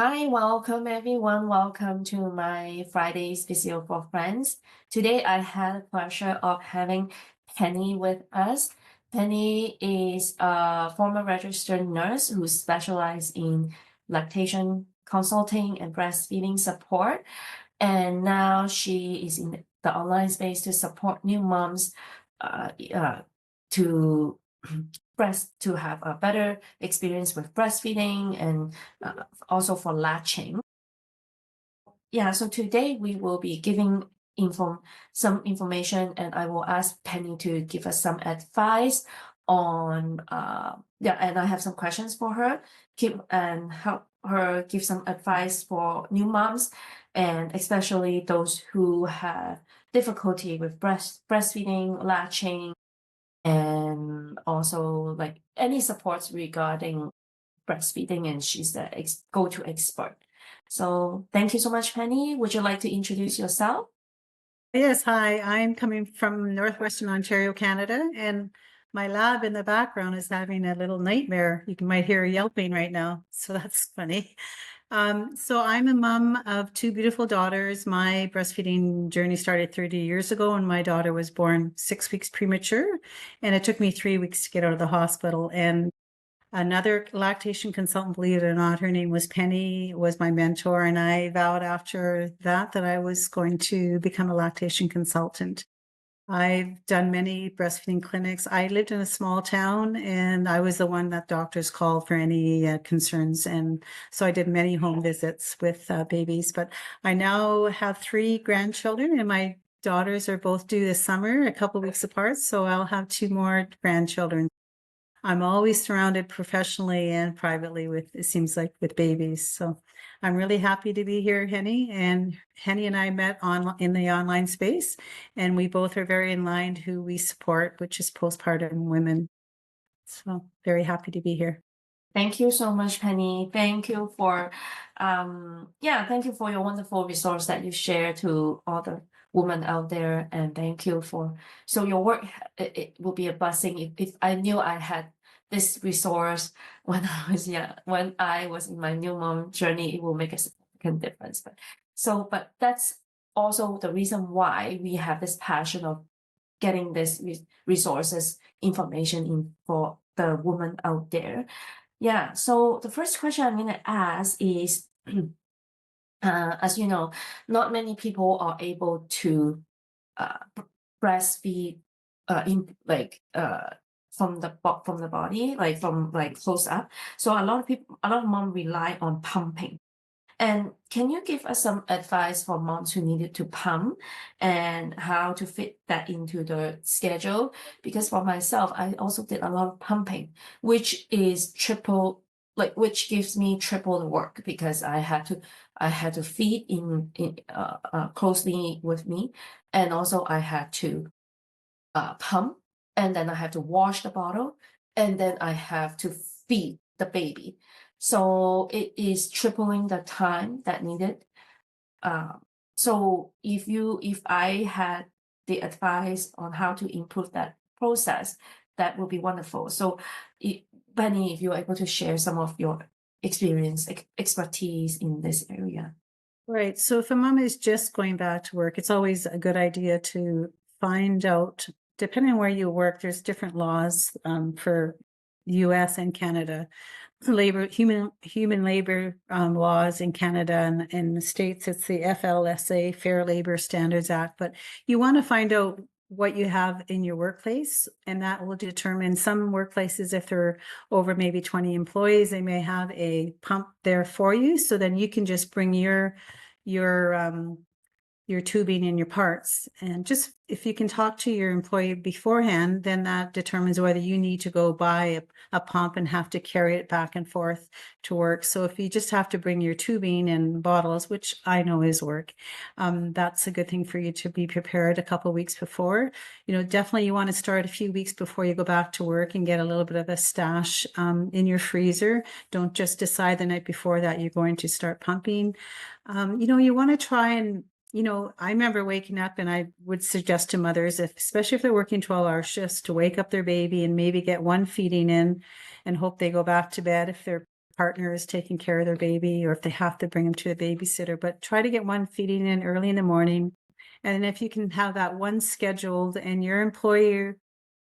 Hi, welcome everyone. Welcome to my Friday's Physio for Friends. Today I had the pleasure of having Penny with us. Penny is a former registered nurse who specializes in lactation consulting and breastfeeding support. And now she is in the online space to support new moms to to have a better experience with breastfeeding and also for latching. Yeah, so today we will be giving some information, and I will ask Penny to give us some advice on and I have some questions for her, and help her give some advice for new moms, and especially those who have difficulty with breastfeeding, latching, and also like any supports regarding breastfeeding, and she's the go-to expert. So thank you so much, Penny. Would you like to introduce yourself? Yes, hi. I'm coming from Northwestern Ontario, Canada, and my lab in the background is having a little nightmare. You might hear yelping right now, so that's funny. So I'm a mom of two beautiful daughters. My breastfeeding journey started 30 years ago, and my daughter was born 6 weeks premature, and it took me 3 weeks to get out of the hospital. And another lactation consultant, believe it or not, her name was Penny, was my mentor. And I vowed after that I was going to become a lactation consultant. I've done many breastfeeding clinics. I lived in a small town and I was the one that doctors called for any concerns. And so I did many home visits with babies. But I now have 3 grandchildren and my daughters are both due this summer, a couple weeks apart. So I'll have 2 more grandchildren. I'm always surrounded professionally and privately with, it seems like, with babies. So I'm really happy to be here, Henny. And Henny and I met in the online space, and we both are very in line who we support, which is postpartum women. So very happy to be here. Thank you so much, Penny. Thank you for your wonderful resource that you share to all the women out there, and thank you for your work. It will be a blessing if I knew I had this resource when when I was in my new mom journey. It will make a significant difference. But that's also the reason why we have this passion of getting this resources information in for the woman out there. Yeah, so the first question I'm going to ask is, as you know, not many people are able to breastfeed in like from the body, like from like close up. So a lot of mom rely on pumping. And can you give us some advice for moms who needed to pump and how to fit that into the schedule? Because for myself, I also did a lot of pumping, which is which gives me triple the work because I had to feed in closely with me, and also I had to pump, and then I have to wash the bottle, and then I have to feed the baby. So it is tripling the time that needed. So if I had the advice on how to improve that process, that would be wonderful. So, Benny, if you're able to share some of your experience, expertise in this area. Right. So if a mom is just going back to work, it's always a good idea to find out, depending on where you work, there's different laws for US and Canada. Human labor laws in Canada, and in the States, it's the FLSA, Fair Labor Standards Act. But you want to find out what you have in your workplace, and that will determine some workplaces, if they're over maybe 20 employees, they may have a pump there for you. So then you can just bring your your tubing and your parts. And just if you can talk to your employee beforehand, then that determines whether you need to go buy a pump and have to carry it back and forth to work. So if you just have to bring your tubing and bottles, which I know is work, that's a good thing for you to be prepared a couple of weeks before. You know, definitely you want to start a few weeks before you go back to work and get a little bit of a stash in your freezer. Don't just decide the night before that you're going to start pumping. You know, you want to try and I remember waking up, and I would suggest to mothers, especially if they're working 12-hour shifts, to wake up their baby and maybe get one feeding in and hope they go back to bed if they're partner is taking care of their baby or if they have to bring them to a babysitter, but try to get one feeding in early in the morning. And if you can have that one scheduled and your employer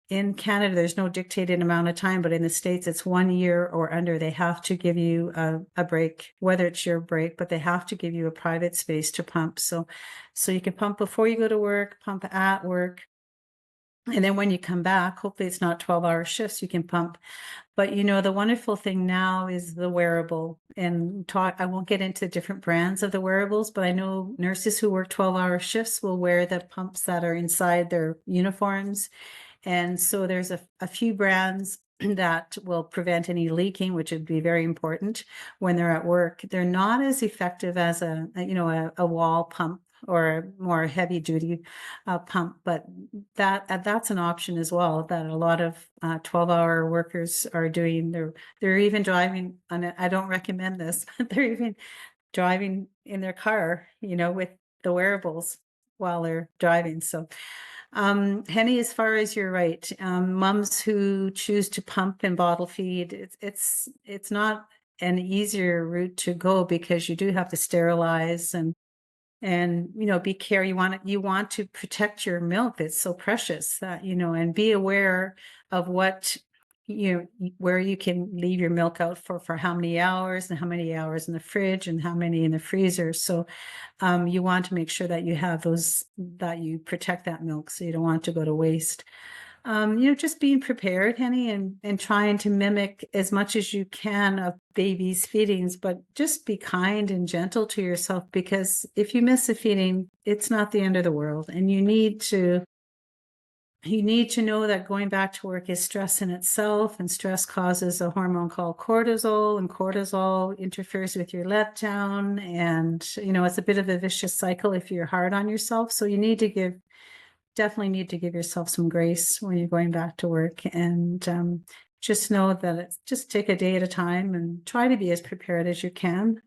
in Canada, there's no dictated amount of time, but in the States, it's 1 year or under. They have to give you a break, whether it's your break, but they have to give you a private space to pump. So you can pump before you go to work, pump at work. And then when you come back, hopefully it's not 12-hour shifts, you can pump. But the wonderful thing now is the wearable. And I won't get into different brands of the wearables, but I know nurses who work 12-hour shifts will wear the pumps that are inside their uniforms. And so there's a few brands that will prevent any leaking, which would be very important when they're at work. They're not as effective as a wall pump or a more heavy duty pump, but that's an option as well that a lot of 12-hour workers are doing. They're even driving, and I don't recommend this, but they're even driving in their car, with the wearables while they're driving. So Henny, as far as you're right, moms who choose to pump and bottle feed, it's not an easier route to go because you do have to sterilize and be careful. You want to protect your milk. It's so precious that and be aware of what where you can leave your milk out for how many hours and how many hours in the fridge and how many in the freezer. So you want to make sure that you have those, that you protect that milk so you don't want it to go to waste. Just being prepared, Henny, and trying to mimic as much as you can of babies' feedings, but just be kind and gentle to yourself, because if you miss a feeding, it's not the end of the world. And you need to know that going back to work is stress in itself, and stress causes a hormone called cortisol, and cortisol interferes with your letdown. And, it's a bit of a vicious cycle if you're hard on yourself. So you definitely need to give yourself some grace when you're going back to work, and just know that just take a day at a time and try to be as prepared as you can.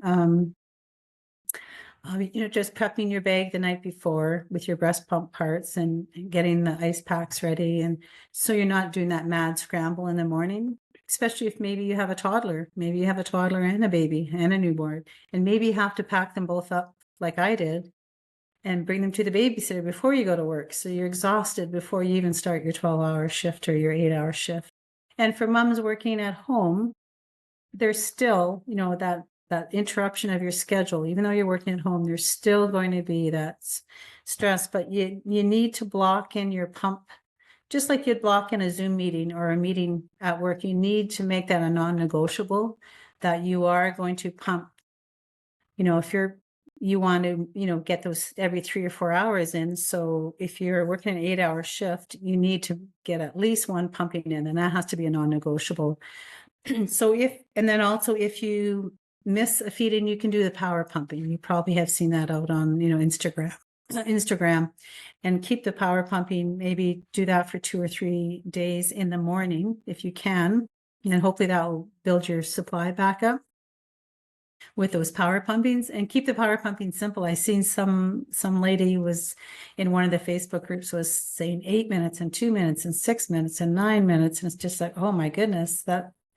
Just prepping your bag the night before with your breast pump parts and getting the ice packs ready. And so you're not doing that mad scramble in the morning, especially if maybe you have a toddler, and a baby and a newborn, and maybe you have to pack them both up like I did and bring them to the babysitter before you go to work. So you're exhausted before you even start your 12-hour shift or your 8-hour shift. And for moms working at home, there's still, that interruption of your schedule. Even though you're working at home, there's still going to be that stress, but you need to block in your pump, just like you'd block in a Zoom meeting or a meeting at work. You need to make that a non-negotiable, that you are going to pump. If you want to, get those every 3 or 4 hours in. So if you're working an 8-hour shift, you need to get at least one pumping in, and that has to be a non-negotiable. So if you miss a feeding, you can do the power pumping. You probably have seen that out on, Instagram, and keep the power pumping. Maybe do that for 2 or 3 days in the morning if you can, and hopefully that will build your supply back up with those power pumpings. And keep the power pumping simple. I seen some lady was in one of the Facebook groups was saying 8 minutes and 2 minutes and 6 minutes and 9 minutes, and it's just like, oh my goodness,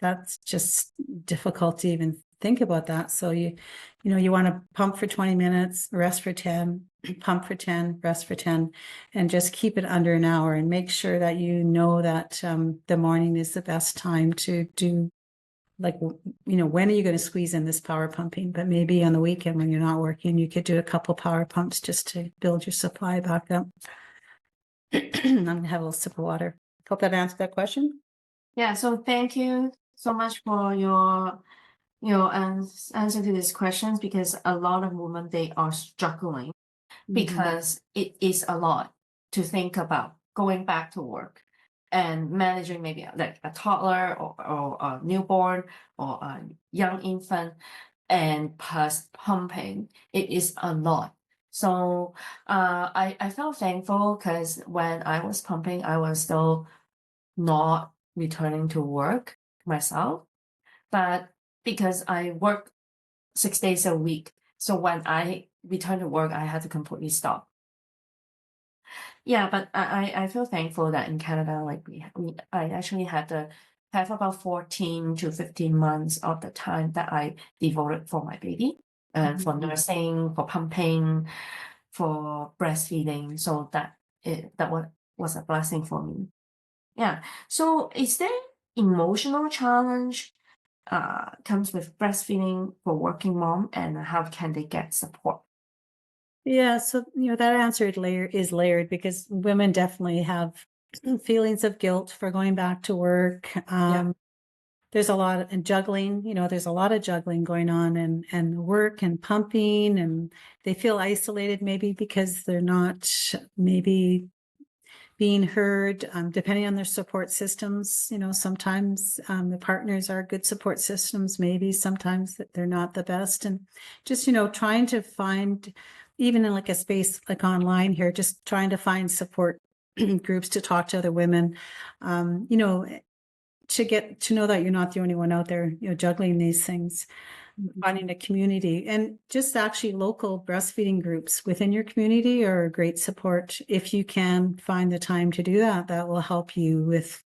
that's just difficult to even think about that. So you want to pump for 20 minutes, rest for 10, pump for 10, rest for 10, and just keep it under an hour, and make sure that that the morning is the best time to do. Like, when are you going to squeeze in this power pumping? But maybe on the weekend when you're not working, you could do a couple power pumps just to build your supply back up. I'm going to have a little sip of water. Hope that answered that question. Yeah, so thank you so much for your answer to these questions, because a lot of women, they are struggling because it is a lot to think about going back to work and managing maybe like a toddler or a newborn or a young infant, and plus pumping. It is a lot. So I felt thankful because when I was pumping, I was still not returning to work myself, but because I work 6 days a week, so when I return to work, I had to completely stop. Yeah, but I feel thankful that in Canada, like I actually had the have about 14 to 15 months of the time that I devoted for my baby and for nursing, for pumping, for breastfeeding. So that was a blessing for me. Yeah. So is there emotional challenge comes with breastfeeding for working mom, and how can they get support? Yeah, so that answer is layered because women definitely have feelings of guilt for going back to work. Yeah. There's a lot of juggling, there's a lot of juggling going on and work and pumping, and they feel isolated maybe because they're not maybe being heard, depending on their support systems. Sometimes the partners are good support systems, maybe sometimes that they're not the best. And just, trying to find, even in like a space like online here, just trying to find support groups to talk to other women, to get to know that you're not the only one out there, juggling these things, finding a community, and just actually local breastfeeding groups within your community are a great support. If you can find the time to do that, that will help you with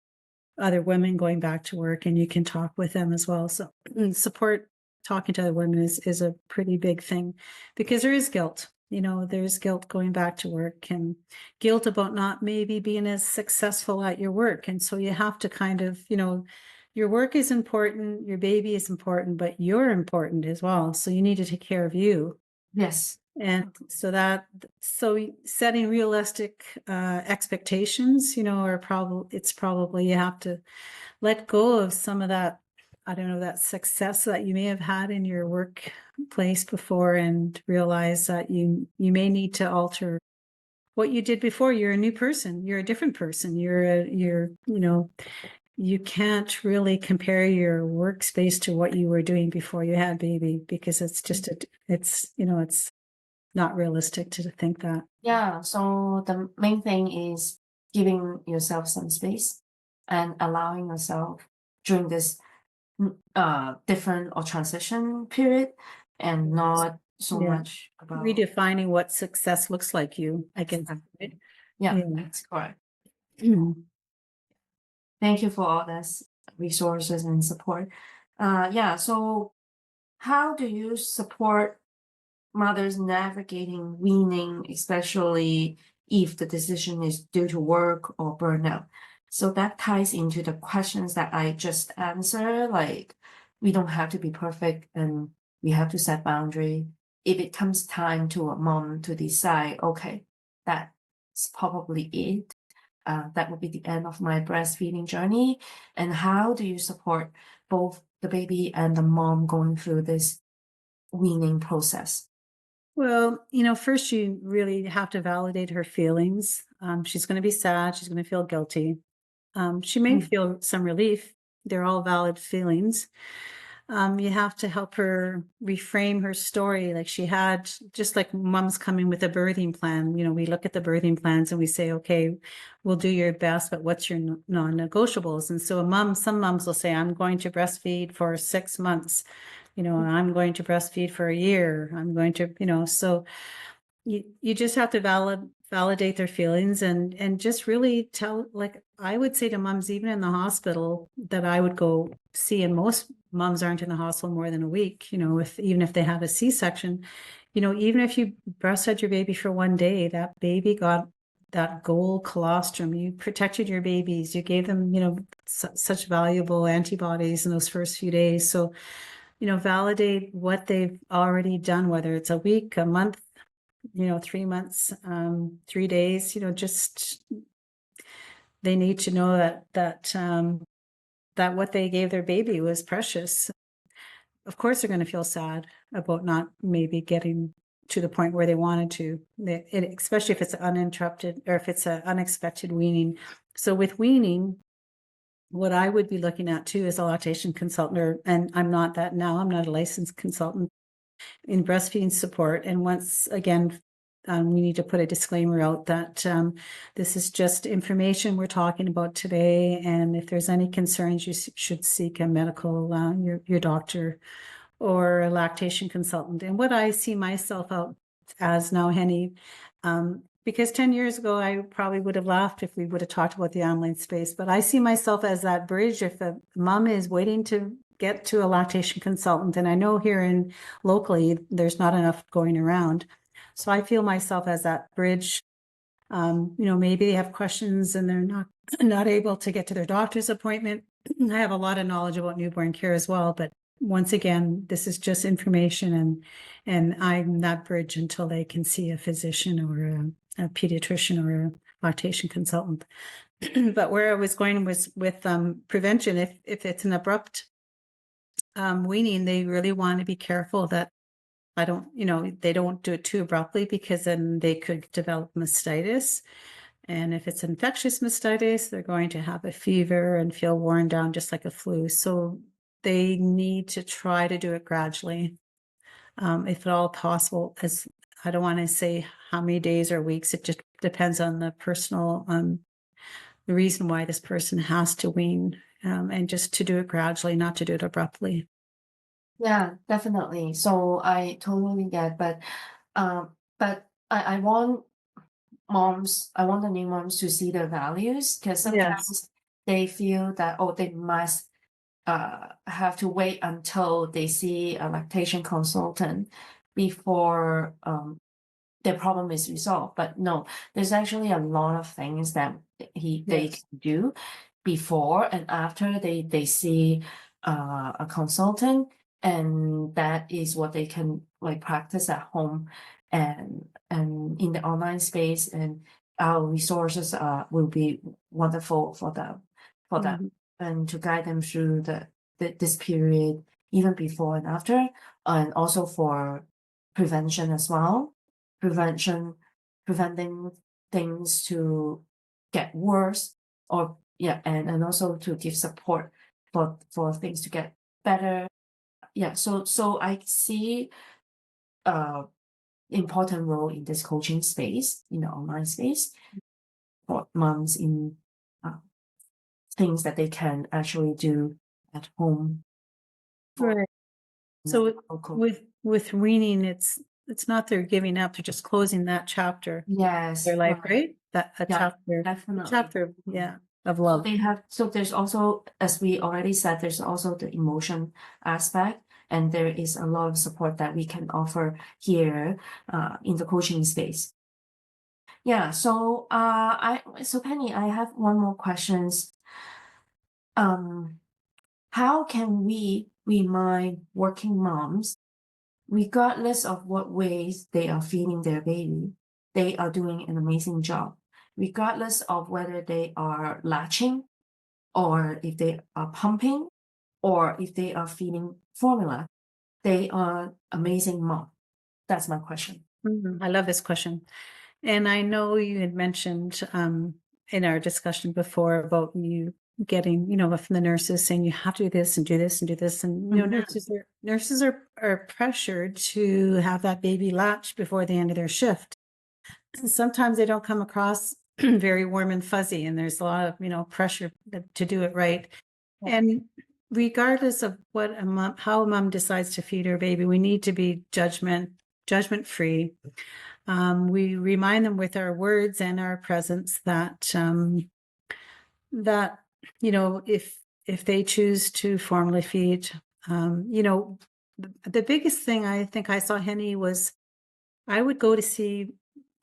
other women going back to work, and you can talk with them as well. So support talking to other women is a pretty big thing, because there is guilt. There's guilt going back to work and guilt about not maybe being as successful at your work. And so you have to kind of, your work is important, your baby is important, but you're important as well. So you need to take care of you. Yes. And so setting realistic expectations, it's probably you have to let go of some of that, I don't know, that success that you may have had in your workplace before, and realize that you may need to alter what you did before. You're a new person. You're a different person. You can't really compare your workspace to what you were doing before you had baby, because it's just it's not realistic to think that. Yeah. So the main thing is giving yourself some space and allowing yourself during this different or transition period, and not so Yeah. much about Redefining what success looks like I guess. Right? yeah, Yeah. that's correct. Mm. Thank you for all this resources and support. Yeah. So how do you support mothers navigating weaning, especially if the decision is due to work or burnout? So that ties into the questions that I just answered. Like, we don't have to be perfect, and we have to set boundary. If it comes time to a mom to decide, okay, that's probably it. That will be the end of my breastfeeding journey. And how do you support both the baby and the mom going through this weaning process? Well, first you really have to validate her feelings. She's going to be sad. She's going to feel guilty. She may Mm. feel some relief. They're all valid feelings. You have to help her reframe her story. Like she had, just like mom's coming with a birthing plan. We look at the birthing plans and we say, okay, we'll do your best, but what's your non-negotiables? And so some moms will say, I'm going to breastfeed for 6 months. I'm going to breastfeed for a year. I'm going to, so you just have to validate their feelings, and just really tell, like I would say to moms, even in the hospital, that I would go see, and most moms aren't in the hospital more than a week, even if they have a C-section, even if you breastfed your baby for 1 day, that baby got that gold colostrum. You protected your babies. You gave them, such valuable antibodies in those first few days. So, validate what they've already done, whether it's a week, a month, 3 months, 3 days, just they need to know that what they gave their baby was precious. Of course, they're going to feel sad about not maybe getting to the point where they wanted to, especially if it's uninterrupted or if it's an unexpected weaning. So with weaning, what I would be looking at too is a lactation consultant, and I'm not that now. I'm not a licensed consultant in breastfeeding support. And once again, we need to put a disclaimer out that this is just information we're talking about today. And if there's any concerns, you should seek a medical, your doctor or a lactation consultant. And what I see myself out as now, Henny, because 10 years ago, I probably would have laughed if we would have talked about the online space, but I see myself as that bridge. If a mom is waiting to get to a lactation consultant, and I know here in locally, there's not enough going around. So I feel myself as that bridge. Maybe they have questions and they're not able to get to their doctor's appointment. I have a lot of knowledge about newborn care as well, but once again, this is just information, and I'm that bridge until they can see a physician or a pediatrician or a lactation consultant. But where I was going was with prevention. If it's an abrupt weaning, they really want to be careful that they don't do it too abruptly, because then they could develop mastitis. And if it's infectious mastitis, they're going to have a fever and feel worn down just like a flu. So they need to try to do it gradually, if at all possible. As I don't want to say how many days or weeks. It just depends on the personal, the reason why this person has to wean, and just to do it gradually, not to do it abruptly. Yeah, definitely. So I totally get, but I want I want the new moms to see the values, because Yes. sometimes they feel that, oh, they must have to wait until they see a lactation consultant before their problem is resolved. But no, there's actually a lot of things that they Yes. can do before and after they see a consultant, and that is what they can like practice at home and in the online space, and our resources will be wonderful for them Mhm. and to guide them through this period, even before and after, and also for prevention as well. Preventing things to get worse, or yeah, and also to give support for things to get better. Yeah, so I see uh important role in this coaching space, in the online space, for moms in uh, things that they can actually do at home for Right. the So local. with weaning, it's not they're giving up, they're just closing that chapter of their Yes, life, right. right? That Yeah, a definitely. chapter, Mhm. yeah, of So love. they have, so there's also, as we already said, there's also the emotion aspect, and there is a lot of support that we can offer here in the coaching space. Yeah, so Penny, I have one more questions. Um, how can we remind working moms, regardless of what ways they are feeding their baby, they are doing an amazing job, regardless of whether they are latching, or if they are pumping, or if they are feeding formula, they are amazing mom? That's my question. I love this question. And I know you had mentioned in our discussion before about you getting, from the nurses saying you have to do this and do this and do this. And Mhm. nurses are pressured to have that baby latch before the end of their shift. And sometimes they don't come across very warm and fuzzy, and there's a lot of, pressure to do it right. Yeah. And regardless of what how a mom decides to feed her baby, we need to be judgment free. We remind them with our words and our presence that that if they choose to formally feed, the biggest thing I think I saw, Henny, was I would go to see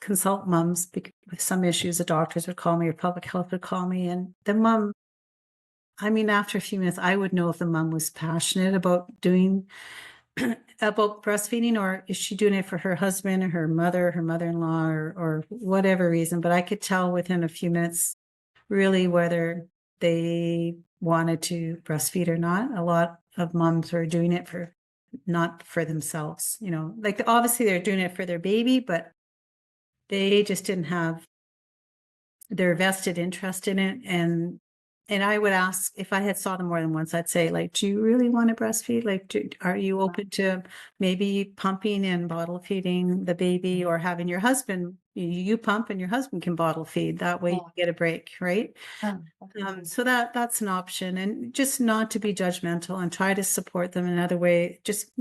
consult moms with some issues. The doctors would call me or public health would call me, and the mom, I mean, after a few minutes, I would know if the mom was passionate about doing about breastfeeding, or is she doing it for her husband or her mother, her mother-in-law, or whatever reason. But I could tell within a few minutes really whether they wanted to breastfeed or not. A lot of moms were doing it for not for themselves, like obviously they're doing it for their baby, but they just didn't have their vested interest in it. And I would ask, if I had saw them more than once, I'd say, like, do you really want to breastfeed? Like, are you open to maybe pumping and bottle feeding the baby, or having your husband, you pump and your husband can bottle feed. That way you Yeah. get a break, right? Definitely. So that's an option, and just not to be judgmental and try to support them in another way. Just,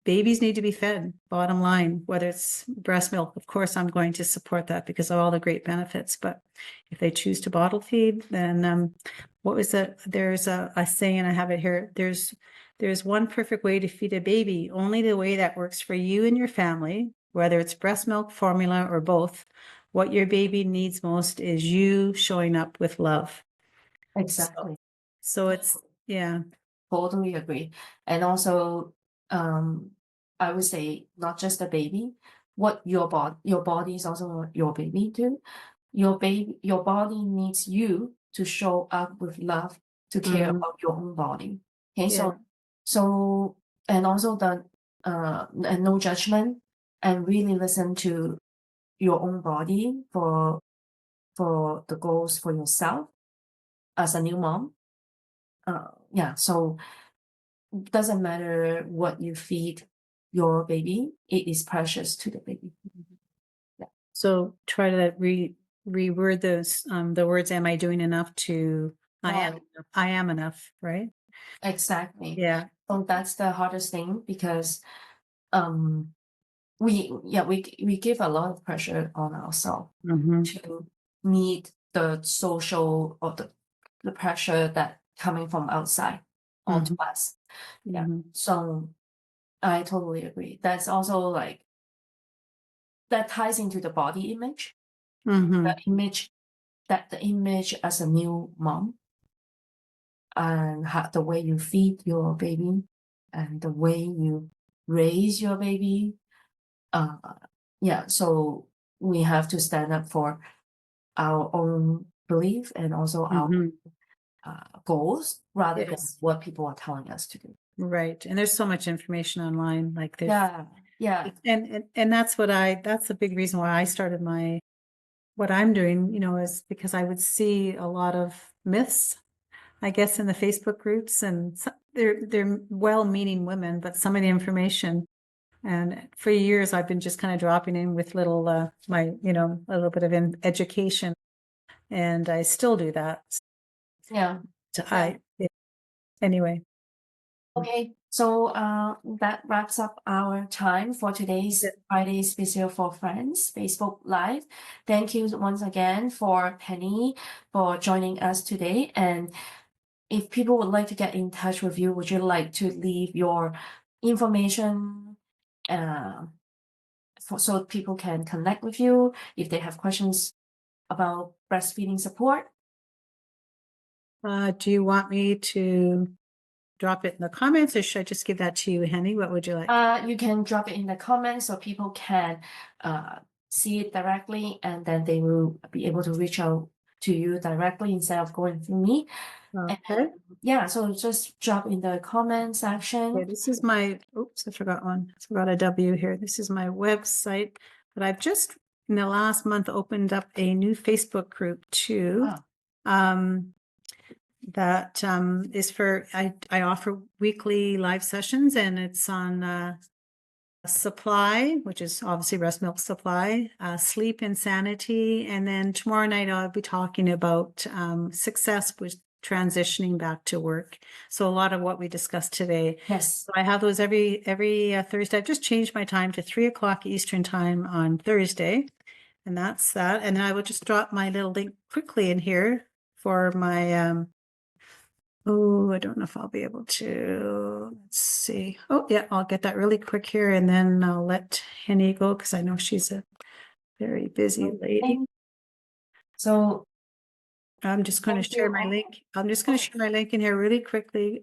babies need to be fed, bottom line, whether it's breast milk. Of course, I'm going to support that because of all the great benefits. But if they choose to bottle feed, then what was it? There's a saying, and I have it here. There's one perfect way to feed a baby, only the way that works for you and your family, whether it's breast milk, formula, or both. What your baby needs most is you showing up with love. Exactly. So it's, yeah. Totally agree. And also, I would say not just the baby, what your body is also your baby too. Your body needs you to show up with love, to care Mhm. about your own body. Okay, Yeah. so and also and no judgment, and really listen to your own body for the goals for yourself as a new mom. Yeah, so doesn't matter what you feed your baby, it is precious to the baby. Yeah. So try to reword those, the words, am I doing enough to, Yeah, I am enough, right? exactly. Yeah. So that's the hardest thing because um we give a lot of pressure on ourselves Mm-hmm. to meet the social or the pressure that coming from outside onto Mm-hmm. us. Yeah. Mm-hmm. So I totally agree. That's also like that ties into the body image. Mm-hmm. The image the image as a new mom and the way you feed your baby and the way you raise your baby. Uh, yeah, so we have to stand up for our own belief and also our Mm-hmm. goals rather than Yes. what people are telling us to do. Right. And there's so much information online, like there's, Yeah, yeah, and that's a big reason why I started what I'm doing, is because I would see a lot of myths, I guess, in the Facebook groups, and they're well-meaning women, but some of the information. And for years, I've been just kind of dropping in with little, a little bit of education, and I still do that. yeah. So Yeah. yeah, anyway. Okay, so that wraps up our time for today's Yeah. Friday Special for Friends Facebook Live. Thank you once again for Penny for joining us today. And if people would like to get in touch with you, would you like to leave your information uh, so people can connect with you if they have questions about breastfeeding support? Do you want me to drop it in the comments, or should I just give that to you, Henny? What would you like? You can drop it in the comments so people can see it directly, and then they will be able to reach out to you directly instead of going through me. And Okay. yeah, so just drop in the comment section. Yeah, this is my, oops, I forgot one. I forgot a W here. This is my website, but I've just in the last month opened up a new Facebook group too. Oh, Um, that is for, I offer weekly live sessions, and it's on supply, which is obviously breast milk supply, sleep insanity, and then tomorrow night I'll be talking about success with transitioning back to work. So a lot of what we discussed today. yes. So I have those every Thursday. I've just changed my time to 3 o'clock Eastern time on Thursday, and that's that. And then I will just drop my little link quickly in here for my oh, I don't know if I'll be able to. Let's see. Oh, yeah, I'll get that really quick here, and then I'll let Henny go because I know she's a very busy lady. Okay. So I'm just going to thank you share my all. link. I'm just going to share my link in here really quickly,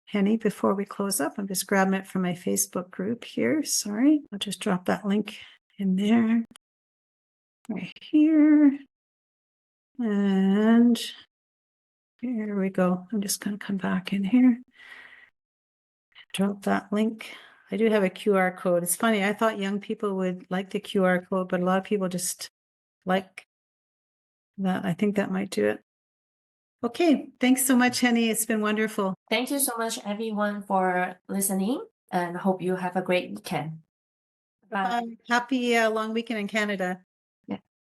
Henny, before we close up. I'm just grabbing it from my Facebook group here. Sorry. I'll just drop that link in there. Right here. And here we go. I'm just going to come back in here. Drop that link. I do have a QR code. It's funny. I thought young people would like the QR code, but a lot of people just like that. I think that might do it. Okay. Thanks so much, Henny. It's been wonderful. Thank you so much, everyone, for listening, and hope you have a great weekend. Bye. Bye. Happy long weekend in Canada. Yeah.